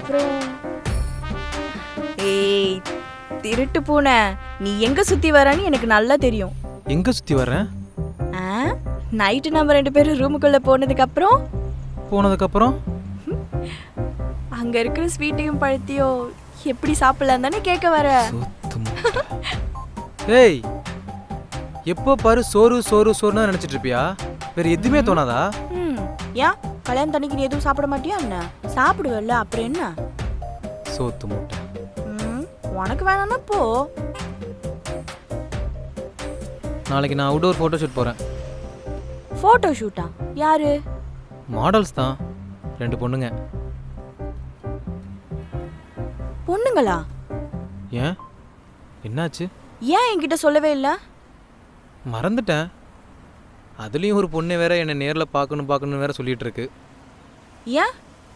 அப்புறம் ஏய் திருட்டு பூனை, நீ எங்க சுத்தி வரன்னு எனக்கு நல்லா தெரியும். எங்க சுத்தி வர்றேன்? நைட்டு நம்ம 2 பேரும் ரூமுக்குள்ள போனதுக்கப்புறம் அங்க இருக்கிற ஸ்வீட்டையும் பழத்தையும் எப்படி சாப்பிடலாம் தானே கேட்க வர. ஏய், எப்போ பாரு சோறு சோறு சோறுன்னு நினைச்சிட்டு இருப்பியா? வேற எதுவுமே தோணாதா? ஏன் கல்யாணம் தண்ணிக்கு நீ எதுவும் சாப்பிட மாட்டியா என்ன? சாப்பிடுவல்ல, அப்புறம் என்ன? சோத்து மூட்டை. உனக்கு வேணாம்னா போ. நாளைக்கு நான் அவுட்டோர் ஃபோட்டோ ஷூட் போகிறேன். ஃபோட்டோ ஷூட்டா? யாரு? மாடல்ஸ் தான், 2 பொண்ணுங்க. பொண்ணுங்களா? ஏன், என்னாச்சு? ஏன் என்கிட்ட சொல்லவே இல்லை? மறந்துட்டேன். அதுலேயும் ஒரு பொண்ணு வேற என்னை நேரில் பார்க்கணும் வேற சொல்லிட்டு இருக்கு. ஏன்